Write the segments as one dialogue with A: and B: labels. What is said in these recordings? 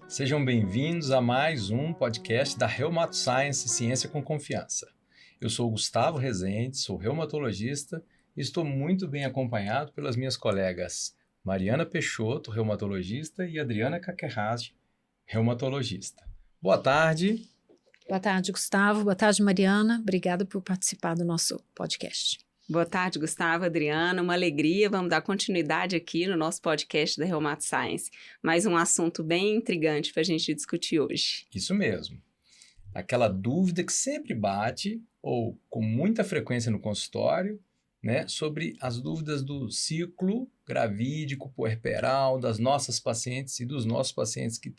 A: Sejam bem-vindos a mais um podcast da Reumato Science Ciência com Confiança. Eu sou o Gustavo Rezende, sou reumatologista e estou muito bem acompanhado pelas minhas colegas Mariana Peixoto, reumatologista, e Adriana Kakerhage, reumatologista. Boa tarde.
B: Boa tarde, Gustavo. Boa tarde, Mariana. Obrigada por participar do nosso podcast.
C: Boa tarde, Gustavo, Adriana, uma alegria. Vamos dar continuidade aqui no nosso podcast da Reumato Science. Mais um assunto bem intrigante para a gente discutir hoje.
A: Isso mesmo. Aquela dúvida que sempre bate, ou com muita frequência no consultório, né, sobre as dúvidas do ciclo gravídico, puerperal, das nossas pacientes e dos nossos pacientes que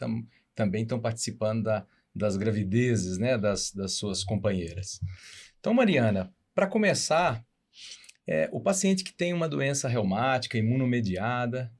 A: também estão participando das gravidezes, né, das suas companheiras. Então, Mariana, para começar, o paciente que tem uma doença reumática imunomediada,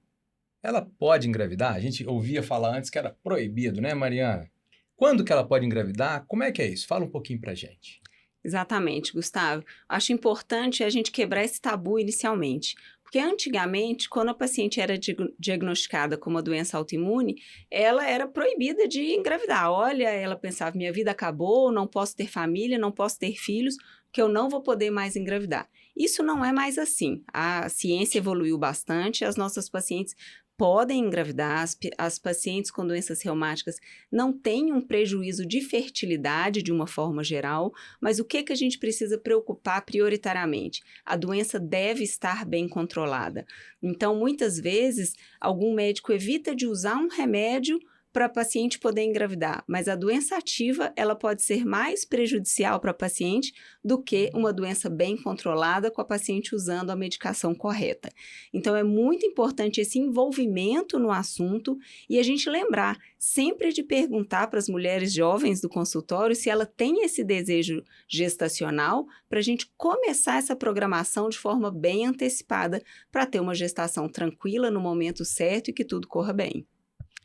A: ela pode engravidar? A gente ouvia falar antes que era proibido, né, Mariana? Quando que ela pode engravidar? Como é que é isso? Fala um pouquinho pra gente.
C: Exatamente, Gustavo. Acho importante a gente quebrar esse tabu inicialmente. Porque antigamente, quando a paciente era diagnosticada com uma doença autoimune, ela era proibida de engravidar. Olha, ela pensava, minha vida acabou, não posso ter família, não posso ter filhos, porque eu não vou poder mais engravidar. Isso não é mais assim. A ciência evoluiu bastante, as nossas pacientes podem engravidar, as pacientes com doenças reumáticas não têm um prejuízo de fertilidade de uma forma geral, mas o que a gente precisa preocupar prioritariamente? A doença deve estar bem controlada. Então, muitas vezes, algum médico evita de usar um remédio para a paciente poder engravidar, mas a doença ativa, ela pode ser mais prejudicial para a paciente do que uma doença bem controlada com a paciente usando a medicação correta. Então, é muito importante esse envolvimento no assunto e a gente lembrar sempre de perguntar para as mulheres jovens do consultório se ela tem esse desejo gestacional para a gente começar essa programação de forma bem antecipada para ter uma gestação tranquila no momento certo e que tudo corra bem.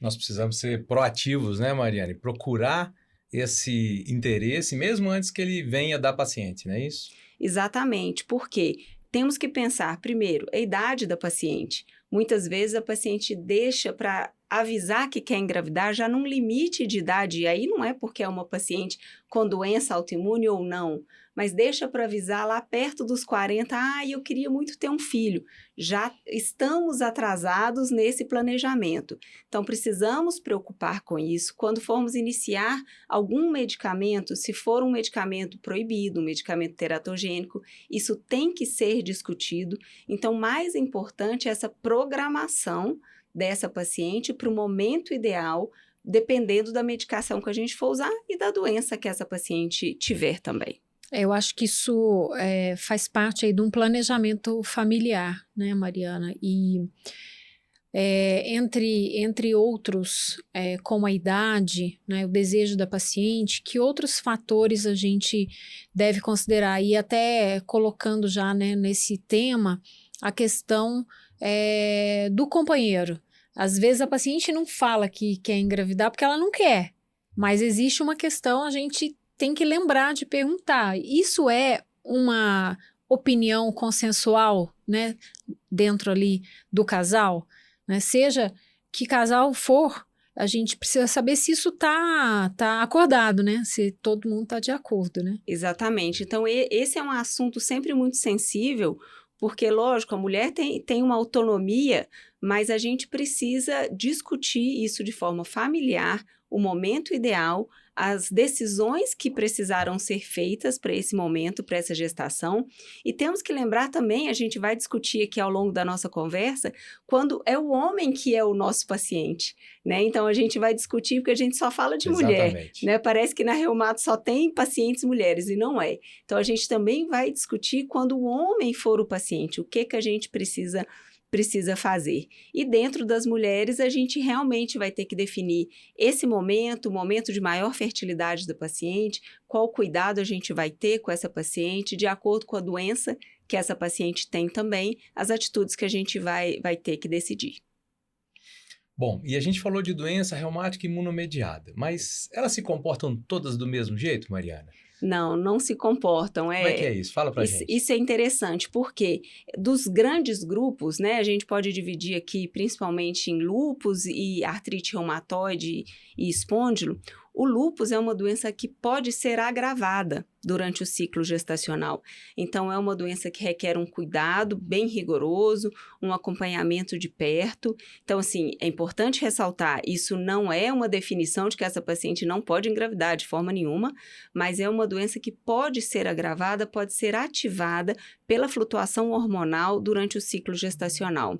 A: Nós precisamos ser proativos, né, Mariana? E procurar esse interesse mesmo antes que ele venha da paciente, não é isso?
C: Exatamente, porque temos que pensar, primeiro, a idade da paciente. Muitas vezes a paciente deixa para avisar que quer engravidar já num limite de idade, e aí não é porque é uma paciente com doença autoimune ou não, mas deixa para avisar lá perto dos 40, eu queria muito ter um filho. Já estamos atrasados nesse planejamento. Então, precisamos preocupar com isso. Quando formos iniciar algum medicamento, se for um medicamento proibido, um medicamento teratogênico, isso tem que ser discutido. Então, mais importante é essa programação dessa paciente para o momento ideal, dependendo da medicação que a gente for usar e da doença que essa paciente tiver também.
B: Eu acho que isso faz parte aí de um planejamento familiar, né, Mariana? E entre outros, como a idade, né, o desejo da paciente, que outros fatores a gente deve considerar? E até colocando já, né, nesse tema a questão do companheiro. Às vezes a paciente não fala que quer engravidar porque ela não quer, mas existe uma questão, a gente tem que lembrar de perguntar. Isso é uma opinião consensual, né, dentro ali do casal, né? Seja que casal for, a gente precisa saber se isso tá acordado, né? Se todo mundo tá de acordo, né?
C: Exatamente. Então, esse é um assunto sempre muito sensível, porque, lógico, a mulher tem uma autonomia, mas a gente precisa discutir isso de forma familiar, o momento ideal, as decisões que precisaram ser feitas para esse momento, para essa gestação. E temos que lembrar também, a gente vai discutir aqui ao longo da nossa conversa, quando é o homem que é o nosso paciente, né? Então, a gente vai discutir porque a gente só fala de mulher, né? Parece que na Reumato só tem pacientes mulheres, e não é. Então, a gente também vai discutir quando o homem for o paciente, o que a gente precisa fazer. E dentro das mulheres, a gente realmente vai ter que definir esse momento, o momento de maior fertilidade da paciente, qual cuidado a gente vai ter com essa paciente, de acordo com a doença que essa paciente tem também, as atitudes que a gente vai ter que decidir.
A: Bom, e a gente falou de doença reumática imunomediada, mas elas se comportam todas do mesmo jeito, Mariana?
C: Não se comportam.
A: Como é que é isso? Fala pra gente.
C: Isso é interessante, porque dos grandes grupos, né, a gente pode dividir aqui principalmente em lúpus e artrite reumatoide e espôndilo. O lúpus é uma doença que pode ser agravada durante o ciclo gestacional. Então, é uma doença que requer um cuidado bem rigoroso, um acompanhamento de perto. Então, assim, é importante ressaltar, isso não é uma definição de que essa paciente não pode engravidar de forma nenhuma, mas é uma doença que pode ser agravada, pode ser ativada pela flutuação hormonal durante o ciclo gestacional.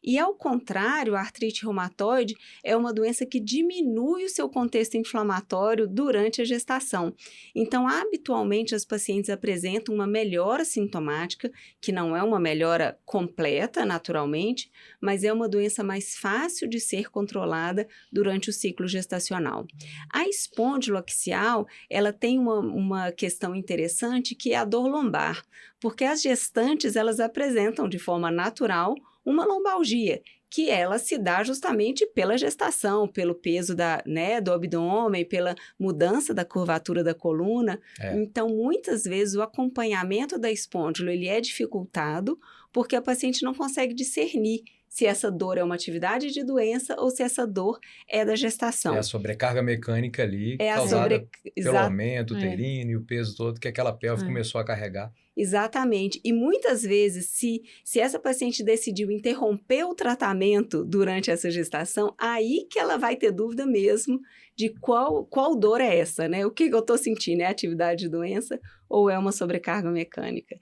C: E, ao contrário, a artrite reumatoide é uma doença que diminui o seu contexto inflamatório durante a gestação. Então, habitualmente, as pacientes apresentam uma melhora sintomática, que não é uma melhora completa, naturalmente, mas é uma doença mais fácil de ser controlada durante o ciclo gestacional. A espondiloaxial, ela tem uma questão interessante, que é a dor lombar, porque as gestantes, elas apresentam de forma natural uma lombalgia, que ela se dá justamente pela gestação, pelo peso do abdômen, pela mudança da curvatura da coluna. Então, muitas vezes, o acompanhamento da espondilo ele é dificultado porque a paciente não consegue discernir se essa dor é uma atividade de doença ou se essa dor é da gestação.
A: É a sobrecarga mecânica ali, causada pelo aumento uterino e o peso todo que aquela pelve começou a carregar.
C: Exatamente. E muitas vezes, se essa paciente decidiu interromper o tratamento durante essa gestação, aí que ela vai ter dúvida mesmo de qual dor é essa, né? O que eu estou sentindo? É atividade de doença ou é uma sobrecarga mecânica?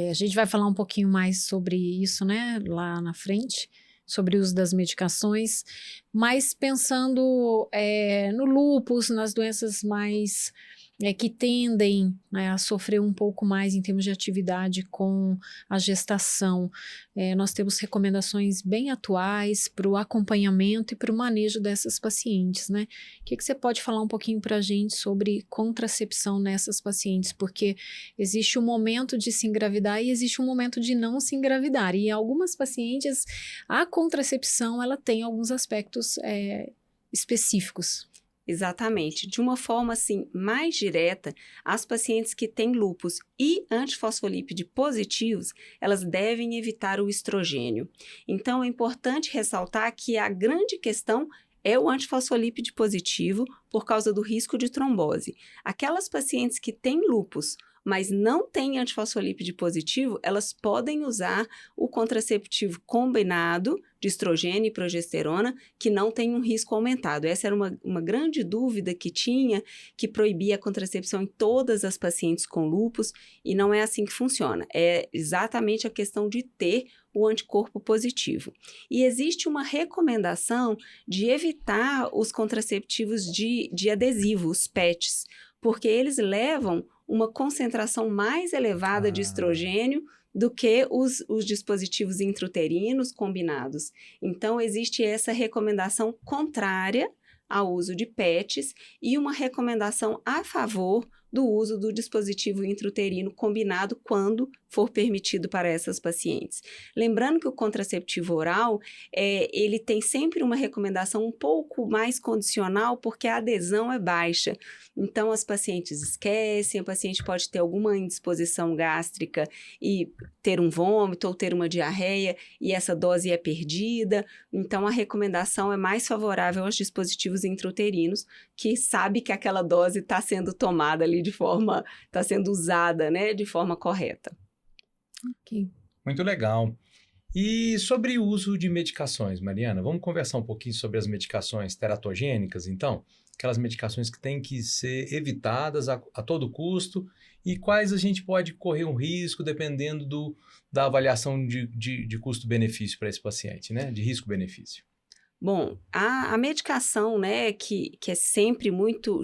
B: A gente vai falar um pouquinho mais sobre isso, né? Lá na frente, sobre o uso das medicações, mas pensando no lúpus, nas doenças mais... que tendem, né, a sofrer um pouco mais em termos de atividade com a gestação. Nós temos recomendações bem atuais para o acompanhamento e para o manejo dessas pacientes, né? O que você pode falar um pouquinho para a gente sobre contracepção nessas pacientes? Porque existe um momento de se engravidar e existe um momento de não se engravidar. E em algumas pacientes, a contracepção, ela tem alguns aspectos específicos.
C: Exatamente. De uma forma, assim, mais direta, as pacientes que têm lúpus e antifosfolípide positivos, elas devem evitar o estrogênio. Então, é importante ressaltar que a grande questão é o antifosfolípide positivo por causa do risco de trombose. Aquelas pacientes que têm lúpus, mas não têm antifosfolípide positivo, elas podem usar o contraceptivo combinado de estrogênio e progesterona, que não tem um risco aumentado. Essa era uma grande dúvida que tinha, que proibia a contracepção em todas as pacientes com lúpus, e não é assim que funciona. É exatamente a questão de ter o anticorpo positivo. E existe uma recomendação de evitar os contraceptivos de adesivo, os PETs, porque eles levam uma concentração mais elevada de estrogênio do que os dispositivos intrauterinos combinados. Então, existe essa recomendação contrária ao uso de PETs e uma recomendação a favor do uso do dispositivo intrauterino combinado quando for permitido para essas pacientes. Lembrando que o contraceptivo oral, ele tem sempre uma recomendação um pouco mais condicional porque a adesão é baixa. Então, as pacientes esquecem, a paciente pode ter alguma indisposição gástrica e ter um vômito ou ter uma diarreia e essa dose é perdida. Então, a recomendação é mais favorável aos dispositivos intrauterinos, que sabe que aquela dose está sendo tomada ali está sendo usada, né, de forma correta.
B: Ok.
A: Muito legal. E sobre o uso de medicações, Mariana, vamos conversar um pouquinho sobre as medicações teratogênicas, então? Aquelas medicações que têm que ser evitadas a todo custo e quais a gente pode correr um risco dependendo da avaliação de custo-benefício para esse paciente, né? De risco-benefício.
C: Bom, a medicação, né, que é sempre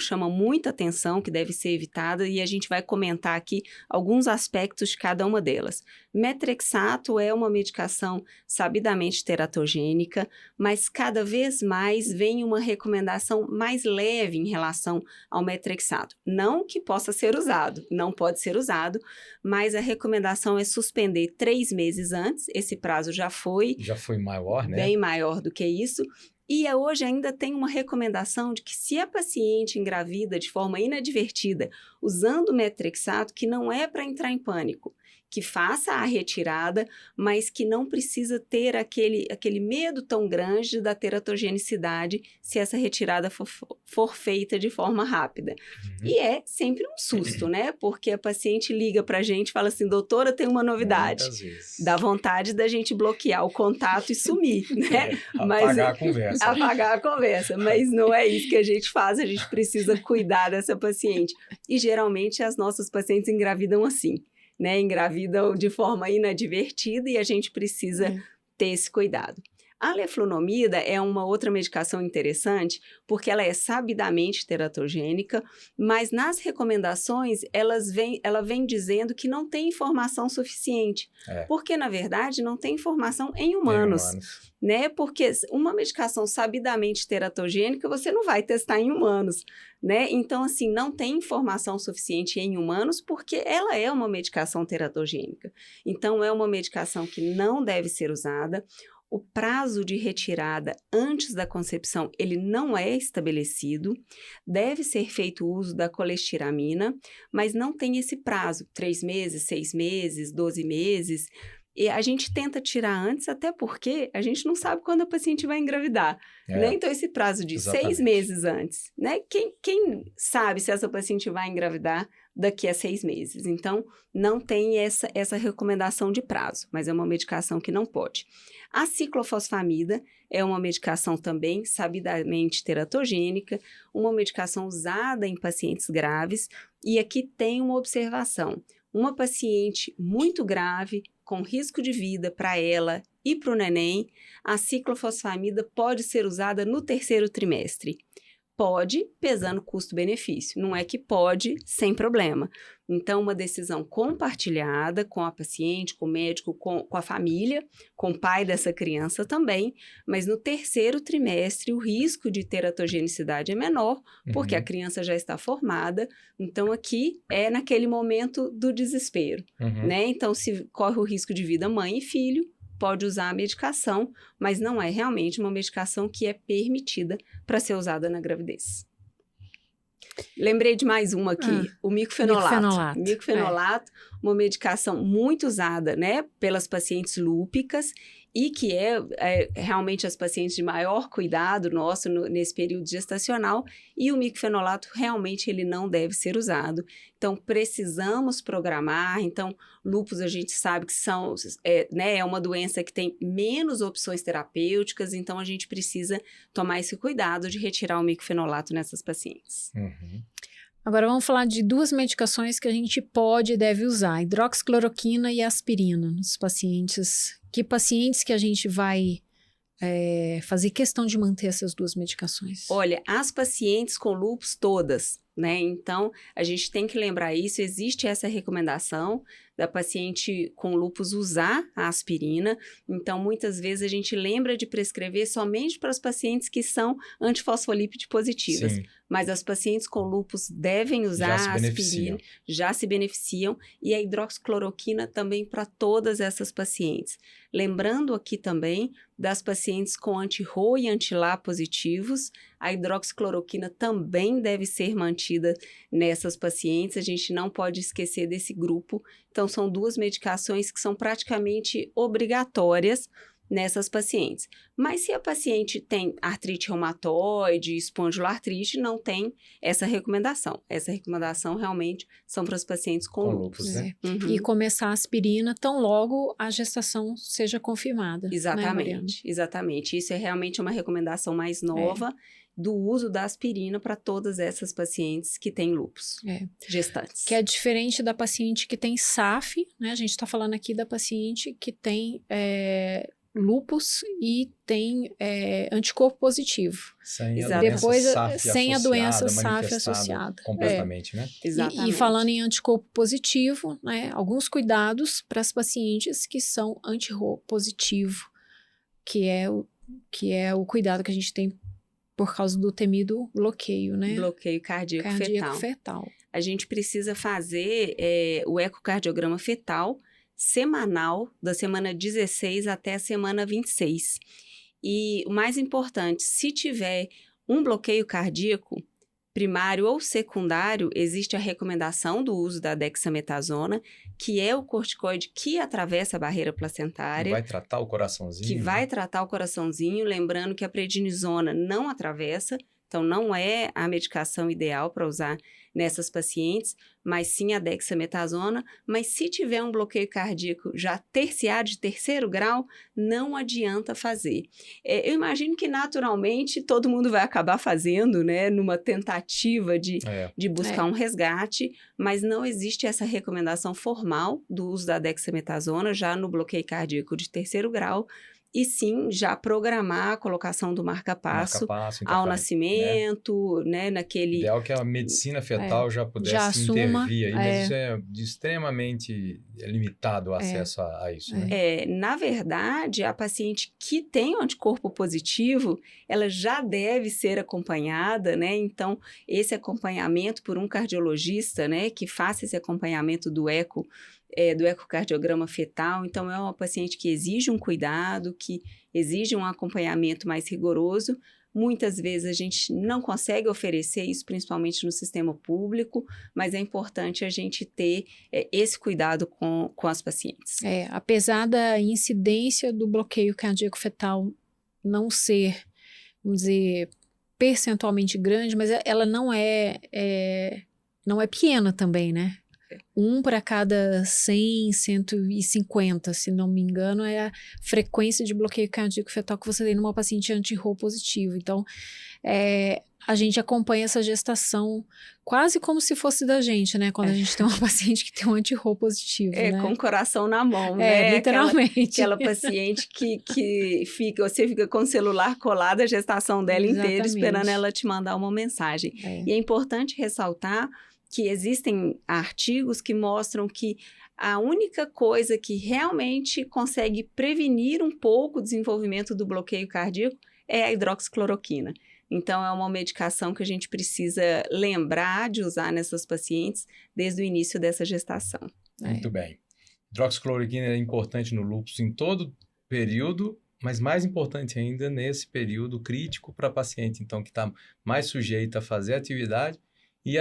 C: chama muita atenção, que deve ser evitada, e a gente vai comentar aqui alguns aspectos de cada uma delas. Metrexato é uma medicação sabidamente teratogênica, mas cada vez mais vem uma recomendação mais leve em relação ao metrexato. Não que possa ser usado, não pode ser usado, mas a recomendação é suspender 3 meses antes, esse prazo já foi
A: maior, né?
C: Bem maior do que isso. E hoje ainda tem uma recomendação de que se a paciente engravida de forma inadvertida, usando metrexato, que não é para entrar em pânico, que faça a retirada, mas que não precisa ter aquele medo tão grande da teratogenicidade se essa retirada for feita de forma rápida. E é sempre um susto, né? Porque a paciente liga para a gente e fala assim, doutora, tem uma novidade.
A: Muitas vezes.
C: Dá vontade da gente bloquear o contato e sumir, né?
A: Apagar a conversa.
C: Apagar a conversa, mas não é isso que a gente faz, a gente precisa cuidar dessa paciente. E geralmente as nossas pacientes engravidam assim, né? Engravidam de forma inadvertida e a gente precisa ter esse cuidado. A leflunomida é uma outra medicação interessante porque ela é sabidamente teratogênica, mas nas recomendações ela vem dizendo que não tem informação suficiente, porque na verdade não tem informação em humanos. Né? Porque uma medicação sabidamente teratogênica você não vai testar em humanos, né? Então, assim, não tem informação suficiente em humanos porque ela é uma medicação teratogênica. Então, é uma medicação que não deve ser usada. O prazo de retirada antes da concepção, ele não é estabelecido. Deve ser feito o uso da colestiramina, mas não tem esse prazo, 3 meses, 6 meses, 12 meses. E a gente tenta tirar antes, até porque a gente não sabe quando a paciente vai engravidar, né? Então, esse prazo de 6 meses antes, né? Quem sabe se essa paciente vai engravidar daqui a 6 meses? Então, não tem essa recomendação de prazo, mas é uma medicação que não pode. A ciclofosfamida é uma medicação também sabidamente teratogênica, uma medicação usada em pacientes graves, e aqui tem uma observação. Uma paciente muito grave, com risco de vida para ela e para o neném, a ciclofosfamida pode ser usada no 3º trimestre. Pode, pesando custo-benefício. Não é que pode, sem problema. Então, uma decisão compartilhada com a paciente, com o médico, com a família, com o pai dessa criança também, mas no 3º trimestre o risco de teratogenicidade é menor, porque a criança já está formada, então aqui é naquele momento do desespero, né? Então, se corre o risco de vida mãe e filho, pode usar a medicação, mas não é realmente uma medicação que é permitida para ser usada na gravidez. Lembrei de mais uma aqui, o micofenolato. Micofenolato, uma medicação muito usada, né, pelas pacientes lúpicas e que é realmente as pacientes de maior cuidado nosso nesse período gestacional, e o micofenolato realmente ele não deve ser usado. Então, precisamos programar. Então, lúpus a gente sabe que é uma doença que tem menos opções terapêuticas, então a gente precisa tomar esse cuidado de retirar o micofenolato nessas pacientes.
B: Agora vamos falar de 2 medicações que a gente pode e deve usar, hidroxicloroquina e aspirina nos pacientes. Que pacientes que a gente vai fazer questão de manter essas 2 medicações?
C: Olha, as pacientes com lúpus todas, né? Então, a gente tem que lembrar isso, existe essa recomendação da paciente com lúpus usar a aspirina. Então, muitas vezes a gente lembra de prescrever somente para as pacientes que são antifosfolípide positivas.
A: Sim.
C: Mas as pacientes com lúpus devem usar a aspirina, já se beneficiam, e a hidroxicloroquina também para todas essas pacientes. Lembrando aqui também das pacientes com anti-Rho e anti-LA positivos, a hidroxicloroquina também deve ser mantida nessas pacientes, a gente não pode esquecer desse grupo. Então, são 2 medicações que são praticamente obrigatórias nessas pacientes. Mas se a paciente tem artrite reumatoide, espondiloartrite, não tem essa recomendação. Essa recomendação realmente são para os pacientes com lúpus.
A: Né?
B: E começar a aspirina tão logo a gestação seja confirmada.
C: Exatamente, né, exatamente. Isso é realmente uma recomendação mais nova do uso da aspirina para todas essas pacientes que têm lúpus gestantes.
B: Que é diferente da paciente que tem SAF, né? A gente está falando aqui da paciente que tem lúpus e tem anticorpo positivo.
A: Sem a
B: doença SAF associada.
A: Completamente, né?
C: Exatamente.
B: E falando em anticorpo positivo, né, alguns cuidados para as pacientes que são anti-Rho positivo, que é o cuidado que a gente tem por causa do temido bloqueio, né?
C: Bloqueio cardíaco fetal. A gente precisa fazer o ecocardiograma fetal semanal, da semana 16 até a semana 26. E o mais importante, se tiver um bloqueio cardíaco, primário ou secundário, existe a recomendação do uso da dexametasona, que é o corticoide que atravessa a barreira placentária.
A: Vai tratar o coraçãozinho.
C: Que vai tratar o coraçãozinho, lembrando que a prednisona não atravessa, então não é a medicação ideal para usar nessas pacientes, mas sim a dexametasona. Mas se tiver um bloqueio cardíaco já terciário, de terceiro grau, não adianta fazer. Eu imagino que naturalmente todo mundo vai acabar fazendo, né, numa tentativa de buscar um resgate, mas não existe essa recomendação formal do uso da dexametasona já no bloqueio cardíaco de terceiro grau. E sim, já programar a colocação do marca-passo ao nascimento, né, naquele...
A: Ideal que a medicina fetal já pudesse intervir aí, mas isso é extremamente limitado o acesso a isso, né?
C: Na verdade, a paciente que tem um anticorpo positivo, ela já deve ser acompanhada, né? Então, esse acompanhamento por um cardiologista, né, que faça esse acompanhamento do ecocardiograma fetal. Então, é uma paciente que exige um cuidado, que exige um acompanhamento mais rigoroso. Muitas vezes a gente não consegue oferecer isso, principalmente no sistema público, mas é importante a gente ter esse cuidado com as pacientes.
B: Apesar da incidência do bloqueio cardíaco fetal não ser, vamos dizer, percentualmente grande, mas ela não é pequena também, né? 1 para cada 100, 150, se não me engano, é a frequência de bloqueio cardíaco fetal que você tem numa paciente anti-Rho positivo. Então, a gente acompanha essa gestação quase como se fosse da gente, né? Quando a gente tem uma paciente que tem um anti-Rho positivo, né?
C: Com o coração na mão, né?
B: Literalmente.
C: Aquela paciente que você fica com o celular colado a gestação dela inteira, esperando ela te mandar uma mensagem. E é importante ressaltar que existem artigos que mostram que a única coisa que realmente consegue prevenir um pouco o desenvolvimento do bloqueio cardíaco é a hidroxicloroquina. Então, é uma medicação que a gente precisa lembrar de usar nessas pacientes desde o início dessa gestação.
A: Muito bem. Hidroxicloroquina é importante no lúpus em todo período, mas mais importante ainda nesse período crítico para a paciente, então, que está mais sujeita a fazer atividade. E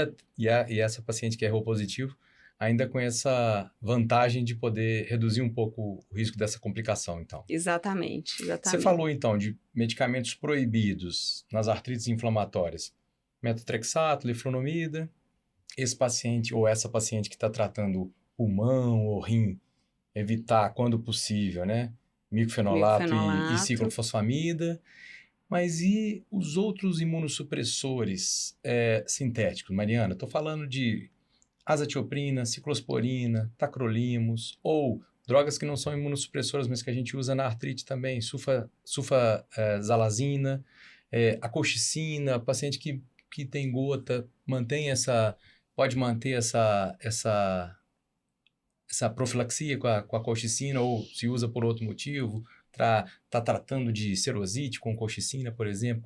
A: essa paciente que é Rho positivo, ainda com essa vantagem de poder reduzir um pouco o risco dessa complicação, então.
C: Exatamente.
A: Você falou, então, de medicamentos proibidos nas artrites inflamatórias. Metotrexato, leflunomida. Esse paciente ou essa paciente que está tratando pulmão ou rim, evitar, quando possível, né? Micofenolato e ciclofosfamida. Mas e os outros imunossupressores sintéticos? Mariana, estou falando de azatioprina, ciclosporina, tacrolimus, ou drogas que não são imunossupressoras, mas que a gente usa na artrite também, sulfasalazina, a colchicina, paciente que tem gota, pode manter essa profilaxia com a colchicina, ou se usa por outro motivo, está tratando de serosite com colchicina, por exemplo,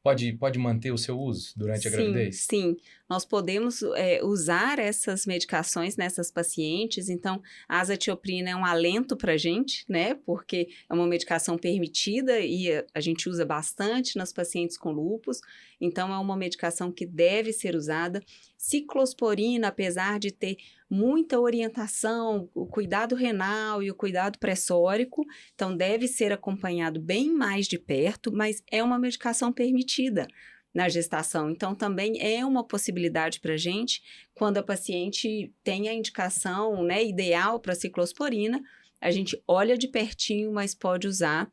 A: pode manter o seu uso durante a gravidez?
C: Sim, nós podemos usar essas medicações nessas pacientes. Então, a azatioprina é um alento para a gente, né? Porque é uma medicação permitida e a gente usa bastante nas pacientes com lúpus. Então, é uma medicação que deve ser usada. Ciclosporina, apesar de ter muita orientação, o cuidado renal e o cuidado pressórico, então deve ser acompanhado bem mais de perto, mas é uma medicação permitida na gestação. Então, também é uma possibilidade para a gente, quando a paciente tem a indicação, né, ideal para ciclosporina, a gente olha de pertinho, mas pode usar.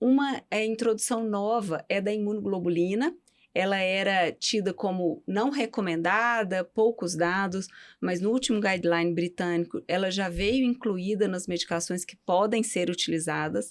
C: Uma introdução nova é da imunoglobulina. Ela era tida como não recomendada, poucos dados, mas no último guideline britânico, ela já veio incluída nas medicações que podem ser utilizadas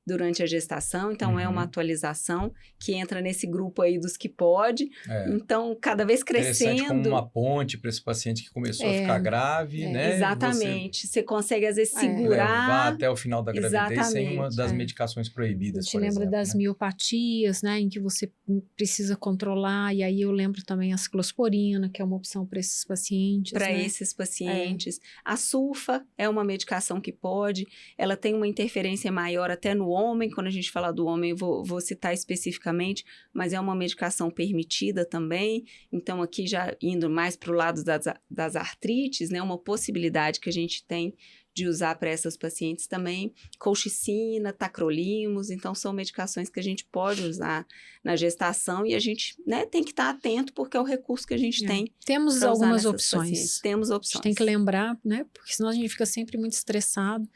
C: durante a gestação. Então, é uma atualização que entra nesse grupo aí dos que pode. Então, cada vez crescendo...
A: Interessante como uma ponte para esse paciente que começou a ficar grave, né?
C: Exatamente. Você consegue, às vezes, segurar...
A: levar até o final da gravidez sem uma das medicações proibidas, por exemplo.
B: A gente lembra das miopatias, né? Em que você precisa controlar. E aí eu lembro também a ciclosporina, que é uma opção para esses pacientes.
C: Para esses pacientes. A sulfa é uma medicação que pode. Ela tem uma interferência maior até no homem, quando a gente fala do homem, eu vou citar especificamente, mas é uma medicação permitida também. Então, aqui já indo mais para o lado das artrites, né? Uma possibilidade que a gente tem de usar para essas pacientes também, colchicina, tacrolimus, então são medicações que a gente pode usar na gestação e a gente, né, tem que estar atento porque é o recurso que a gente tem.
B: Temos algumas opções.
C: Pacientes. Temos opções.
B: A gente tem que lembrar, né, porque senão a gente fica sempre muito estressado,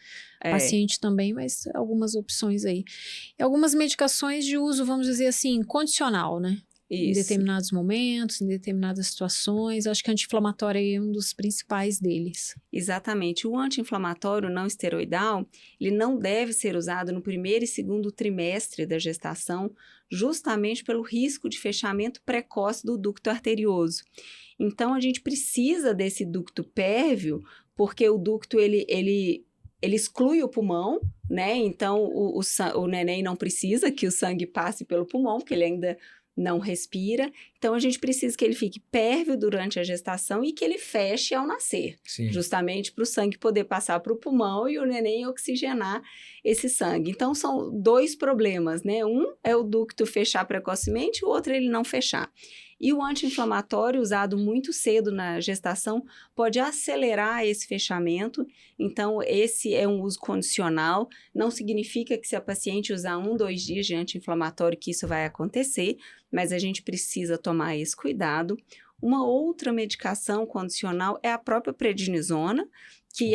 B: paciente também, mas algumas opções aí. E algumas medicações de uso, vamos dizer assim, condicional, né?
C: Isso.
B: Em determinados momentos, em determinadas situações. Acho que anti-inflamatório é um dos principais deles.
C: Exatamente. O anti-inflamatório não esteroidal, ele não deve ser usado no primeiro e segundo trimestre da gestação, justamente pelo risco de fechamento precoce do ducto arterioso. Então, a gente precisa desse ducto pérvio, porque o ducto, ele exclui o pulmão, né? Então, o neném não precisa que o sangue passe pelo pulmão, porque ele ainda não respira. Então, a gente precisa que ele fique pérvio durante a gestação e que ele feche ao nascer.
A: Sim.
C: Justamente para o sangue poder passar para o pulmão e o neném oxigenar esse sangue. Então, são dois problemas, né? Um é o ducto fechar precocemente, o outro é ele não fechar. E o anti-inflamatório usado muito cedo na gestação pode acelerar esse fechamento. Então, esse é um uso condicional. Não significa que se a paciente usar 1, 2 dias de anti-inflamatório que isso vai acontecer, mas a gente precisa tomar esse cuidado. Uma outra medicação condicional é a própria prednisona, que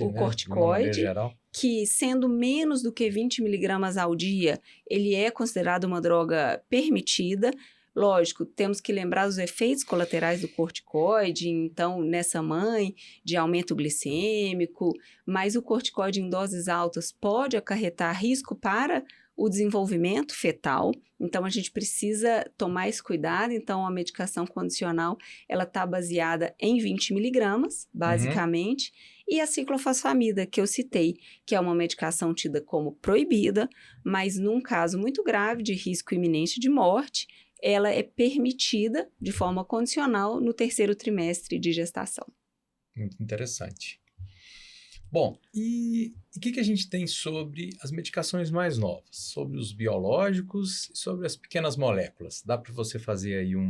A: o
C: corticoide, que sendo menos do que 20 miligramas ao dia, ele é considerado uma droga permitida. Lógico, temos que lembrar os efeitos colaterais do corticoide, então, nessa mãe, de aumento glicêmico, mas o corticoide em doses altas pode acarretar risco para o desenvolvimento fetal, então a gente precisa tomar esse cuidado. Então, a medicação condicional, ela está baseada em 20 miligramas, basicamente, e a ciclofosfamida, que eu citei, que é uma medicação tida como proibida, mas num caso muito grave de risco iminente de morte, ela é permitida de forma condicional no 3º trimestre de gestação.
A: Muito interessante. Bom, e o que a gente tem sobre as medicações mais novas? Sobre os biológicos e sobre as pequenas moléculas? Dá para você fazer aí um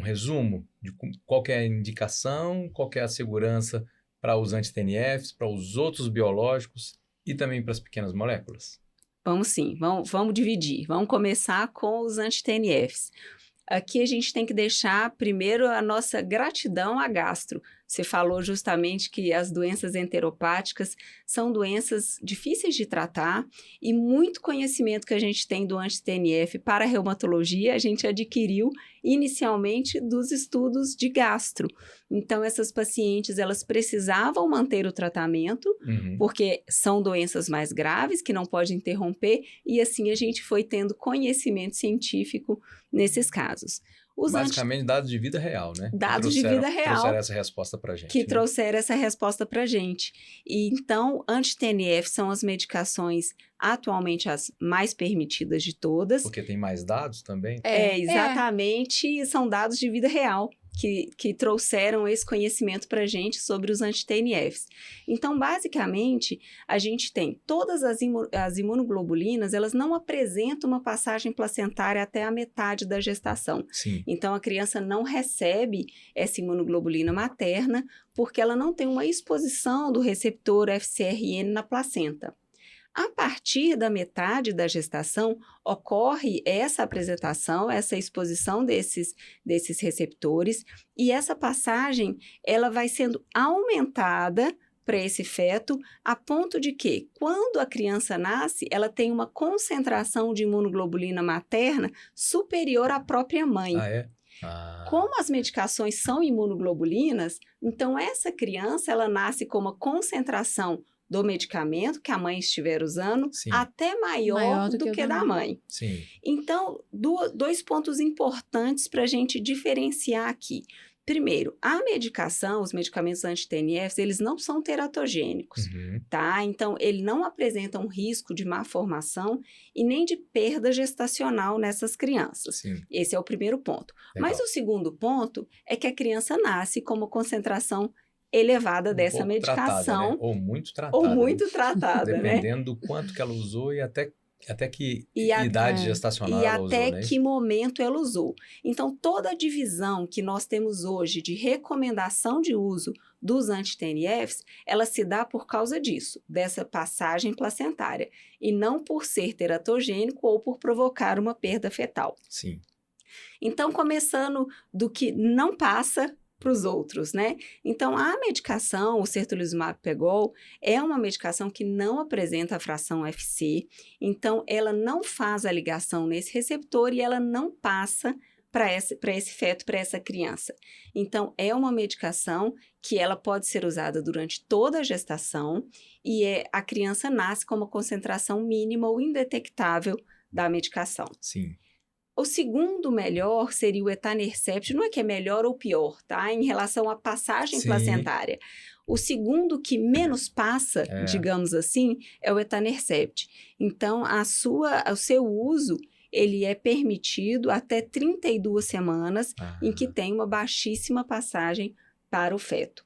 A: resumo de qual que é a indicação, qual que é a segurança para os anti-TNFs, para os outros biológicos e também para as pequenas moléculas?
C: Vamos sim, vamos dividir. Vamos começar com os anti-TNFs. Aqui a gente tem que deixar primeiro a nossa gratidão à gastro. Você falou justamente que as doenças enteropáticas são doenças difíceis de tratar e muito conhecimento que a gente tem do anti-TNF para a reumatologia a gente adquiriu inicialmente dos estudos de gastro. Então, essas pacientes, elas precisavam manter o tratamento, porque são doenças mais graves que não pode interromper, e assim a gente foi tendo conhecimento científico nesses casos.
A: Basicamente, dados de vida real, né?
C: Dados de vida real.
A: Trouxeram essa resposta pra gente.
C: Que trouxeram essa resposta pra gente. E então, anti-TNF são as medicações atualmente as mais permitidas de todas.
A: Porque tem mais dados também?
C: Exatamente. São dados de vida real que trouxeram esse conhecimento pra gente sobre os anti-TNFs. Então, basicamente, a gente tem todas as imunoglobulinas, elas não apresentam uma passagem placentária até a metade da gestação.
A: Sim.
C: Então, a criança não recebe essa imunoglobulina materna porque ela não tem uma exposição do receptor FcRn na placenta. A partir da metade da gestação, ocorre essa apresentação, essa exposição desses receptores, e essa passagem ela vai sendo aumentada para esse feto, a ponto de que, quando a criança nasce, ela tem uma concentração de imunoglobulina materna superior à própria mãe.
A: Ah, é?
C: Como as medicações são imunoglobulinas, então essa criança ela nasce com uma concentração do medicamento que a mãe estiver usando,
A: Sim.
C: até maior do que da mãe.
A: Sim.
C: Então, dois pontos importantes para a gente diferenciar aqui. Primeiro, a medicação, os medicamentos anti-TNFs, eles não são teratogênicos, tá? Então, ele não apresenta um risco de má formação e nem de perda gestacional nessas crianças.
A: Sim.
C: Esse é o primeiro ponto.
A: Legal.
C: Mas o segundo ponto é que a criança nasce com uma concentração elevada dessa
A: pouco tratada,
C: medicação.
A: né? Ou muito tratada.
C: Ou muito tratada, né?
A: Dependendo do quanto que ela usou e até que
C: E
A: idade gestacional
C: e
A: ela usou,
C: até
A: né?
C: que momento ela usou. Então, toda a divisão que nós temos hoje de recomendação de uso dos anti-TNFs, ela se dá por causa disso, dessa passagem placentária, e não por ser teratogênico ou por provocar uma perda fetal.
A: Sim.
C: Então, começando do que não passa para os outros, né? Então, a medicação, o certolizumab pegol, é uma medicação que não apresenta a fração FC, então ela não faz a ligação nesse receptor e ela não passa para esse feto, para essa criança. Então, é uma medicação que ela pode ser usada durante toda a gestação e a criança nasce com uma concentração mínima ou indetectável da medicação.
A: Sim.
C: O segundo melhor seria o etanercept, não é que é melhor ou pior, tá? Em relação à passagem placentária. O segundo que menos passa, digamos assim, é o etanercept. Então, o seu uso, ele é permitido até 32 semanas, em que tem uma baixíssima passagem para o feto.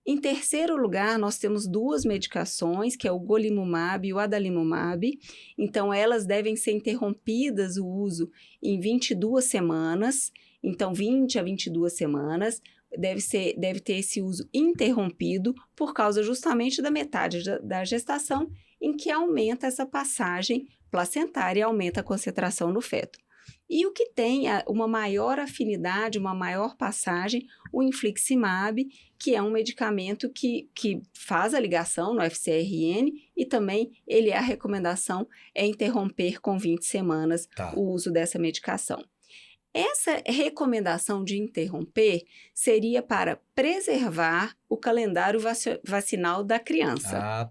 C: Em terceiro lugar, nós temos duas medicações, que é o golimumab e o adalimumab. Então, elas devem ser interrompidas o uso em 22 semanas. Então, 20 a 22 semanas deve ter esse uso interrompido por causa justamente da metade da gestação, em que aumenta essa passagem placentária e aumenta a concentração no feto. E o que tem uma maior afinidade, uma maior passagem, o infliximab, que é um medicamento que faz a ligação no FcRn e também a recomendação é interromper com 20 semanas o uso dessa medicação. Essa recomendação de interromper seria para preservar o calendário vacinal da criança.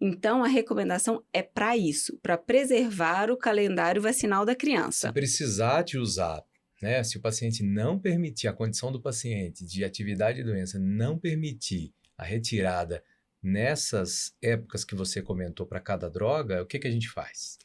C: Então, a recomendação é para isso, para preservar o calendário vacinal da criança.
A: Se precisar de usar, né? Se o paciente não permitir, a condição do paciente de atividade e doença não permitir a retirada nessas épocas que você comentou para cada droga, o que a gente faz?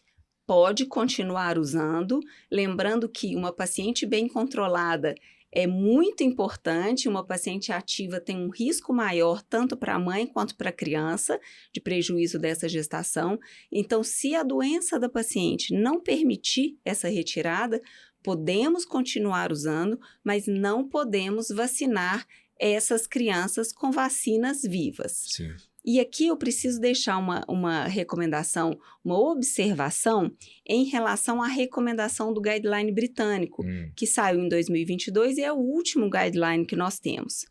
C: Pode continuar usando, lembrando que uma paciente bem controlada é muito importante, uma paciente ativa tem um risco maior tanto para a mãe quanto para a criança de prejuízo dessa gestação. Então, se a doença da paciente não permitir essa retirada, podemos continuar usando, mas não podemos vacinar essas crianças com vacinas vivas.
A: Sim.
C: E aqui eu preciso deixar uma recomendação, uma observação em relação à recomendação do guideline britânico, que saiu em 2022 e é o último guideline que nós temos.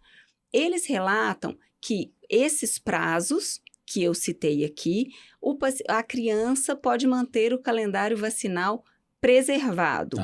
C: Eles relatam que esses prazos que eu citei aqui, a criança pode manter o calendário vacinal preservado.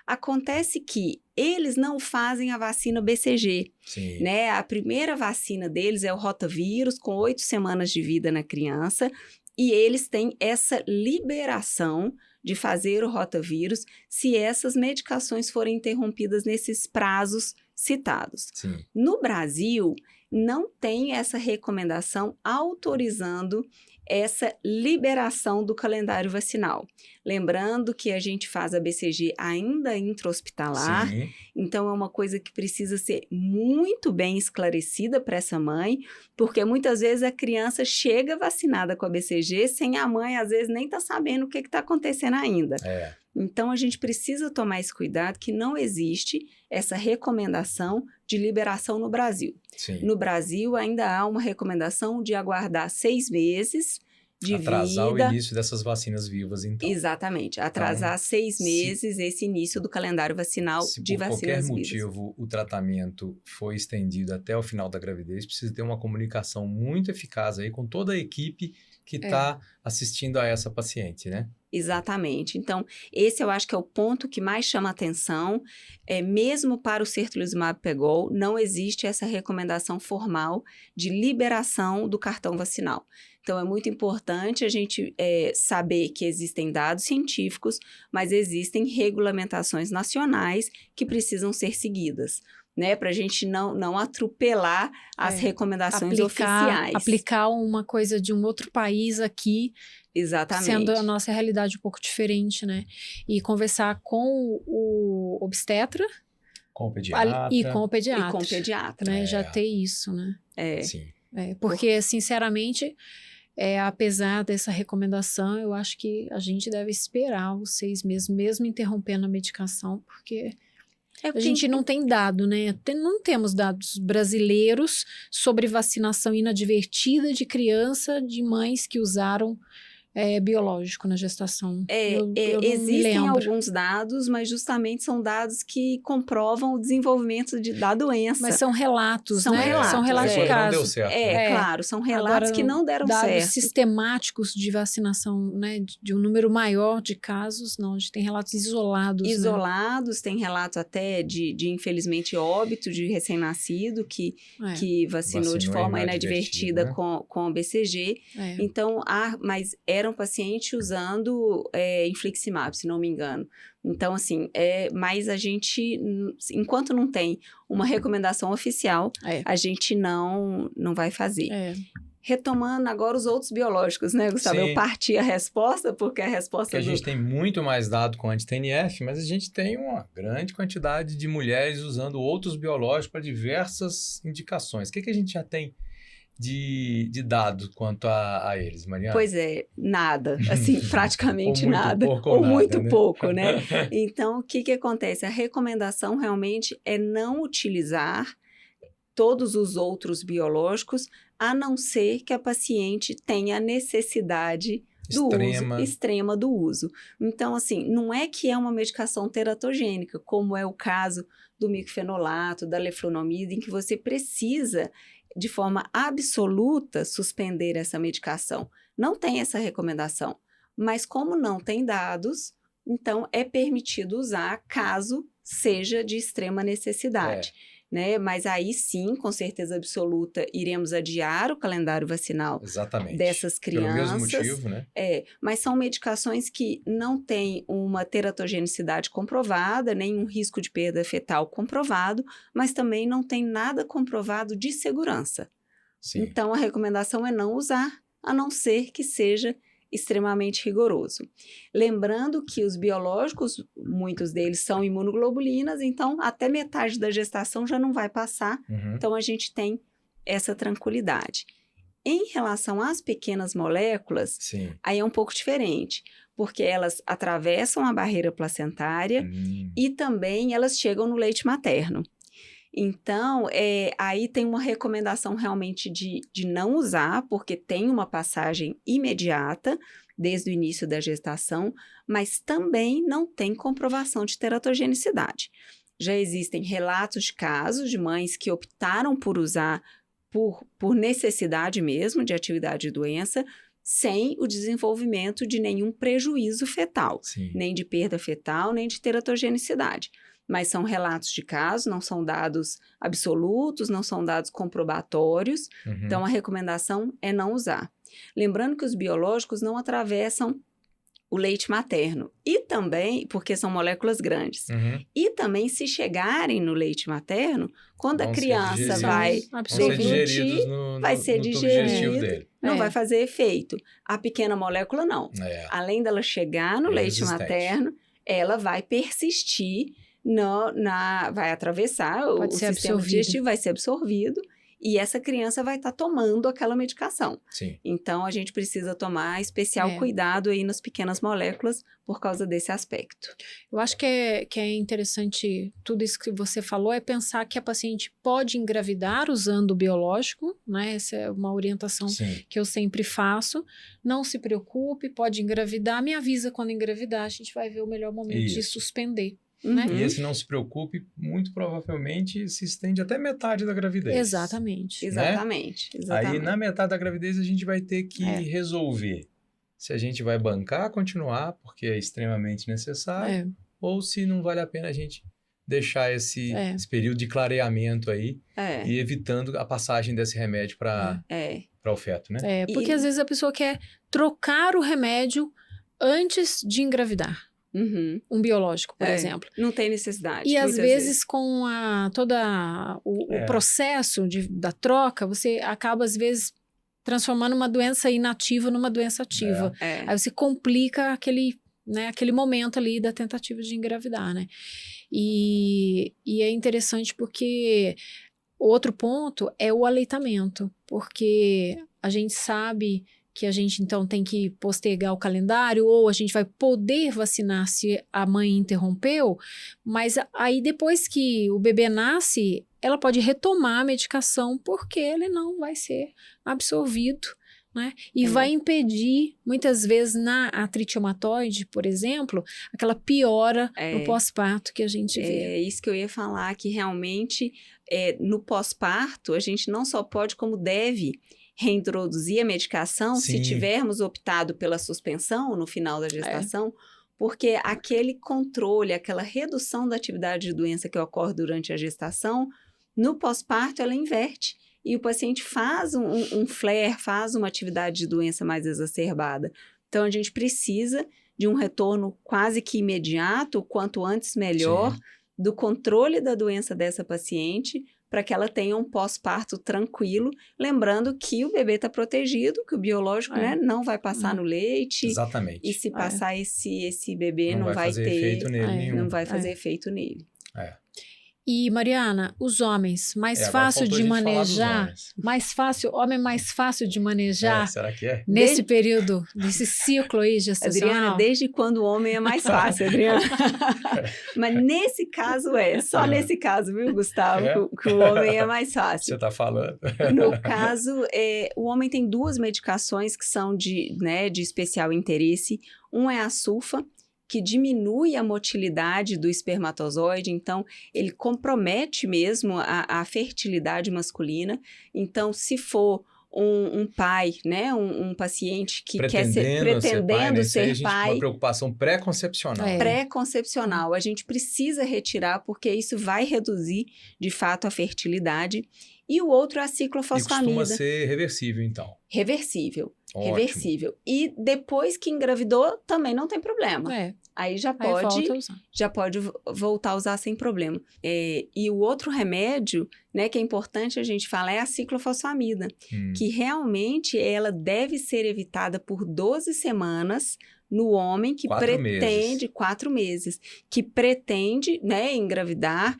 C: Acontece que eles não fazem a vacina BCG, né? A primeira vacina deles é o rotavírus, com 8 semanas de vida na criança, e eles têm essa liberação de fazer o rotavírus se essas medicações forem interrompidas nesses prazos citados. No Brasil, não tem essa recomendação autorizando essa liberação do calendário vacinal. Lembrando que a gente faz a BCG ainda intra-hospitalar, então é uma coisa que precisa ser muito bem esclarecida para essa mãe, porque muitas vezes a criança chega vacinada com a BCG sem a mãe, às vezes, nem tá sabendo o que está acontecendo ainda. Então, a gente precisa tomar esse cuidado que não existe essa recomendação de liberação no Brasil. No Brasil, ainda há uma recomendação de aguardar 6 meses de
A: atrasar
C: vida.
A: o início dessas vacinas vivas, então.
C: Exatamente. Atrasar 6 meses esse início do calendário vacinal de vacinas vivas. Se por qualquer
A: motivo o tratamento foi estendido até o final da gravidez, precisa ter uma comunicação muito eficaz aí com toda a equipe que está assistindo a essa paciente, né?
C: Exatamente. Então, esse eu acho que é o ponto que mais chama atenção. Mesmo para o certolizumab pegol, não existe essa recomendação formal de liberação do cartão vacinal. Então, é muito importante a gente saber que existem dados científicos, mas existem regulamentações nacionais que precisam ser seguidas, né? Para a gente não atropelar as recomendações oficiais.
B: Aplicar uma coisa de um outro país aqui.
C: Exatamente.
B: Sendo a nossa realidade um pouco diferente, né? E conversar com o obstetra,
A: Com o pediatra.
B: E com o pediatra.
C: E com o pediatra.
B: Né? Já ter isso, né?
A: Sim.
B: Porque, sinceramente, apesar dessa recomendação, eu acho que a gente deve esperar os 6 meses, mesmo interrompendo a medicação, porque a gente não tem dado, né? Não temos dados brasileiros sobre vacinação inadvertida de criança de mães que usaram biológico na gestação. Eu não
C: existem
B: me lembro.
C: alguns dados, mas justamente são dados que comprovam o desenvolvimento da doença.
B: Mas são relatos,
C: São
B: né?
C: relatos,
B: São relatos de
A: Não
B: casos.
A: deu certo.
C: Claro, são relatos
B: Agora,
C: que não deram
B: dados
C: certo.
B: sistemáticos de vacinação, né? De um número maior de casos, não. A gente tem relatos isolados.
C: Isolados, tem relatos até de infelizmente, óbito de recém-nascido que vacinou de forma inadvertida, né? com o BCG. Então, mas eram pacientes usando infliximab, se não me engano. Então, assim, mas a gente, enquanto não tem uma recomendação oficial, a gente não vai fazer. Retomando agora os outros biológicos, né, Gustavo?
A: Sim.
C: Eu parti a resposta, porque a resposta
A: a gente tem muito mais dado com anti-TNF, mas a gente tem uma grande quantidade de mulheres usando outros biológicos para diversas indicações. O que a gente já tem de dados quanto a eles, Mariana?
C: Pois nada, assim, praticamente nada,
A: ou
C: muito pouco, né? Então, o que acontece? A recomendação realmente é não utilizar todos os outros biológicos, a não ser que a paciente tenha necessidade extrema do uso. Então, assim, não é que é uma medicação teratogênica, como é o caso do micfenolato, da leflunomida, em que você precisa de forma absoluta suspender essa medicação. Não tem essa recomendação. Mas como não tem dados, então é permitido usar caso seja de extrema necessidade. Né? Mas aí sim, com certeza absoluta, iremos adiar o calendário vacinal dessas crianças.
A: Pelo mesmo motivo, né?
C: Mas são medicações que não têm uma teratogenicidade comprovada, nem um risco de perda fetal comprovado, mas também não tem nada comprovado de segurança.
A: Sim.
C: Então, a recomendação é não usar, a não ser que seja extremamente rigoroso. Lembrando que os biológicos, muitos deles são imunoglobulinas, então até metade da gestação já não vai passar, então a gente tem essa tranquilidade. Em relação às pequenas moléculas, aí é um pouco diferente, porque elas atravessam a barreira placentária e também elas chegam no leite materno. Então, aí tem uma recomendação realmente de não usar, porque tem uma passagem imediata desde o início da gestação, mas também não tem comprovação de teratogenicidade. Já existem relatos de casos de mães que optaram por usar por necessidade mesmo de atividade de doença, sem o desenvolvimento de nenhum prejuízo fetal, nem de perda fetal, nem de teratogenicidade. Mas são relatos de casos, não são dados absolutos, não são dados comprobatórios. Então, a recomendação é não usar. Lembrando que os biológicos não atravessam o leite materno. E também, porque são moléculas grandes. E também, se chegarem no leite materno, quando a criança vai deglutir, vai ser digerido, não vai fazer efeito. A pequena molécula, não. Além dela chegar no leite materno, ela vai persistir, vai atravessar o sistema digestivo, vai ser absorvido e essa criança vai estar tomando aquela medicação. Então, a gente precisa tomar especial cuidado aí nas pequenas moléculas por causa desse aspecto.
B: Eu acho que é interessante, tudo isso que você falou, é pensar que a paciente pode engravidar usando o biológico, né? Essa é uma orientação que eu sempre faço. Não se preocupe, pode engravidar, me avisa quando engravidar, a gente vai ver o melhor momento de suspender. Né?
A: E esse não se preocupe, muito provavelmente se estende até metade da gravidez.
B: Exatamente.
C: Exatamente.
A: Aí, na metade da gravidez, a gente vai ter que resolver se a gente vai bancar, continuar, porque é extremamente necessário, ou se não vale a pena a gente deixar esse período de clareamento aí e evitando a passagem desse remédio para o feto, né?
B: Porque às vezes a pessoa quer trocar o remédio antes de engravidar. Um biológico, por exemplo.
C: Não tem necessidade.
B: E às vezes com todo o processo da troca, você acaba às vezes transformando uma doença inativa numa doença ativa. Aí você complica aquele momento ali da tentativa de engravidar, né? E é interessante porque outro ponto é o aleitamento, porque a gente sabe que a gente então tem que postergar o calendário ou a gente vai poder vacinar se a mãe interrompeu, mas aí depois que o bebê nasce, ela pode retomar a medicação porque ele não vai ser absorvido, né? E vai impedir, muitas vezes, na artrite reumatoide, por exemplo, aquela piora no pós-parto que a gente vê.
C: É isso que eu ia falar, que realmente no pós-parto a gente não só pode, como deve reintroduzir a medicação se tivermos optado pela suspensão no final da gestação, porque aquele controle, aquela redução da atividade de doença que ocorre durante a gestação, no pós-parto ela inverte. E o paciente faz um flare, faz uma atividade de doença mais exacerbada. Então, a gente precisa de um retorno quase que imediato, o quanto antes melhor, do controle da doença dessa paciente, para que ela tenha um pós-parto tranquilo, lembrando que o bebê está protegido, que o biológico não vai passar no leite.
A: Exatamente.
C: E se passar esse bebê não vai
A: fazer
C: ter
A: efeito nele nenhum.
C: Não vai fazer efeito nele.
B: E, Mariana, os homens, mais fácil de manejar, homem mais fácil de manejar
A: será que é?
B: nesse período, nesse ciclo aí gestacional?
C: Adriana, desde quando o homem é mais fácil, Adriana? Mas nesse caso só nesse caso, viu, Gustavo, que o homem é mais fácil.
A: Você está falando.
C: No caso, o homem tem 2 medicações que são de especial interesse. Um é a sulfa, que diminui a motilidade do espermatozoide, então ele compromete mesmo a fertilidade masculina. Então, se for um pai, né, um paciente que pretendendo ser pai,
A: uma preocupação pré-concepcional.
C: Pré-concepcional, a gente precisa retirar porque isso vai reduzir, de fato, a fertilidade. E o outro é a ciclofosfamida.
A: E costuma ser reversível, então.
C: Reversível.
A: Ótimo.
C: Reversível. E depois que engravidou, também não tem problema. Aí já pode voltar a usar sem problema. E o outro remédio, né, que é importante a gente falar, é a ciclofosfamida, que realmente ela deve ser evitada por 12 semanas no homem que 4 meses, que pretende, né, engravidar,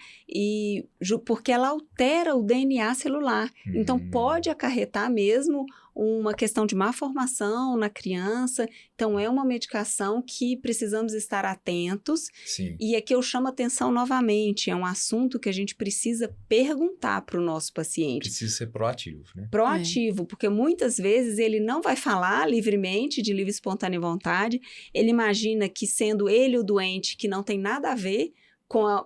C: porque ela altera o DNA celular. Então, pode acarretar mesmo uma questão de má formação na criança. Então, é uma medicação que precisamos estar atentos.
A: Sim.
C: E aqui eu chamo a atenção novamente, é um assunto que a gente precisa perguntar para o nosso paciente.
A: Precisa ser proativo, né?
C: Proativo, porque muitas vezes ele não vai falar livremente, de livre e espontânea vontade, ele imagina que sendo ele o doente, que não tem nada a ver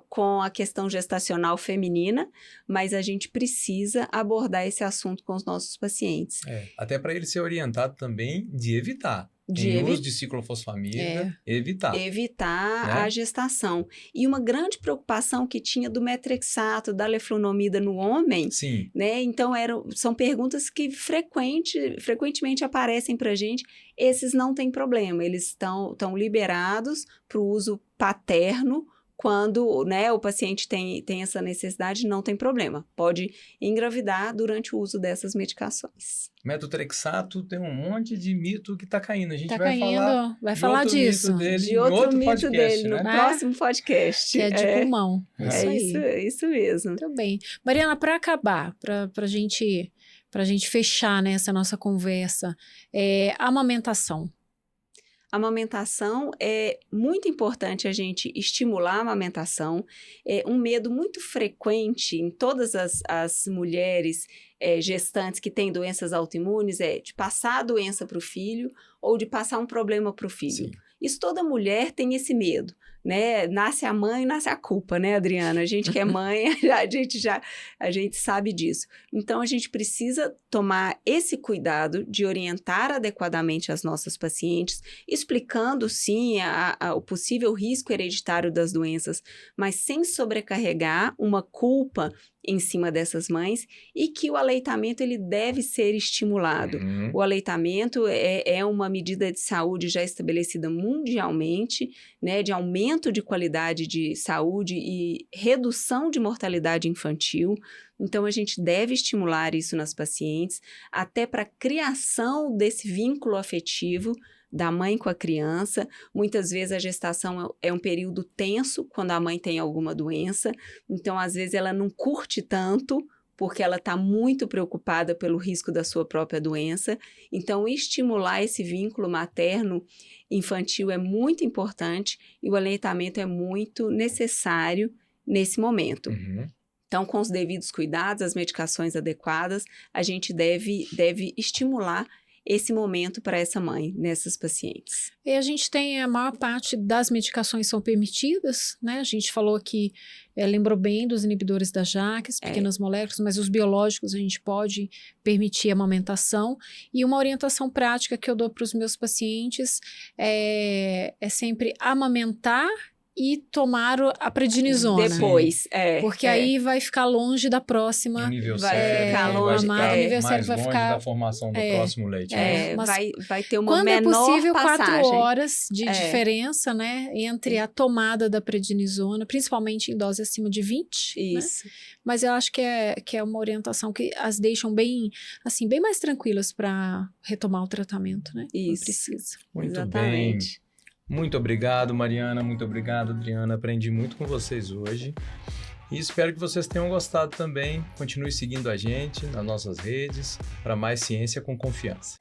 C: com a questão gestacional feminina, mas a gente precisa abordar esse assunto com os nossos pacientes.
A: Até para ele ser orientado também de evitar. Uso de ciclofosfamida, evitar.
C: Evitar a gestação. E uma grande preocupação que tinha do metrexato, da leflunomida no homem, né? Então, são perguntas que frequentemente aparecem para a gente. Esses não têm problema, eles estão liberados para o uso paterno. Quando, né, o paciente tem essa necessidade, não tem problema. Pode engravidar durante o uso dessas medicações.
A: Metotrexato tem um monte de mito que está caindo. A gente
B: vai falar disso.
C: De outro mito dele no próximo podcast.
B: Que é de pulmão.
C: Isso mesmo.
B: Muito bem. Mariana, para acabar, para a gente fechar, né, essa nossa conversa, amamentação.
C: A amamentação é muito importante a gente estimular a amamentação. É um medo muito frequente em todas as mulheres gestantes que têm doenças autoimunes de passar a doença para o filho ou de passar um problema para o filho. Isso toda mulher tem esse medo, né? Nasce a mãe, nasce a culpa, né, Adriana? A gente que é mãe, a gente sabe disso. Então, a gente precisa tomar esse cuidado de orientar adequadamente as nossas pacientes, explicando, sim, o possível risco hereditário das doenças, mas sem sobrecarregar uma culpa em cima dessas mães, e que o aleitamento ele deve ser estimulado. O aleitamento é uma medida de saúde já estabelecida mundialmente, né, de aumento de qualidade de saúde e redução de mortalidade infantil. Então, a gente deve estimular isso nas pacientes, até para a criação desse vínculo afetivo da mãe com a criança. Muitas vezes a gestação é um período tenso quando a mãe tem alguma doença, então às vezes ela não curte tanto porque ela está muito preocupada pelo risco da sua própria doença. Então, estimular esse vínculo materno-infantil é muito importante e o aleitamento é muito necessário nesse momento.
A: Uhum.
C: Então, com os devidos cuidados, as medicações adequadas, a gente deve estimular esse momento para essa mãe, nessas pacientes.
B: E a gente tem a maior parte das medicações são permitidas, né? A gente falou aqui, lembrou bem dos inibidores da JAK, as pequenas moléculas, mas os biológicos a gente pode permitir a amamentação. E uma orientação prática que eu dou para os meus pacientes é sempre amamentar e tomar a prednisona.
C: Depois,
B: porque aí vai ficar longe da próxima.
A: O nível
C: vai
A: cérebro,
C: ficar
A: vai
C: longe,
A: ficar
B: o nível
A: mais
B: cérebro vai
A: longe
B: ficar
A: da formação do próximo leite.
B: mas
C: vai ter uma
B: quando
C: menor
B: é possível,
C: passagem.
B: 4 horas de diferença, né, entre a tomada da prednisona, principalmente em dose acima de 20.
C: Isso.
B: Né? Mas eu acho que é uma orientação que as deixam bem mais tranquilas para retomar o tratamento, né?
C: Isso.
B: Não precisa.
A: Muito
C: Exatamente.
A: bem. Muito obrigado, Mariana. Muito obrigado, Adriana. Aprendi muito com vocês hoje. E espero que vocês tenham gostado também. Continue seguindo a gente nas nossas redes para mais ciência com confiança.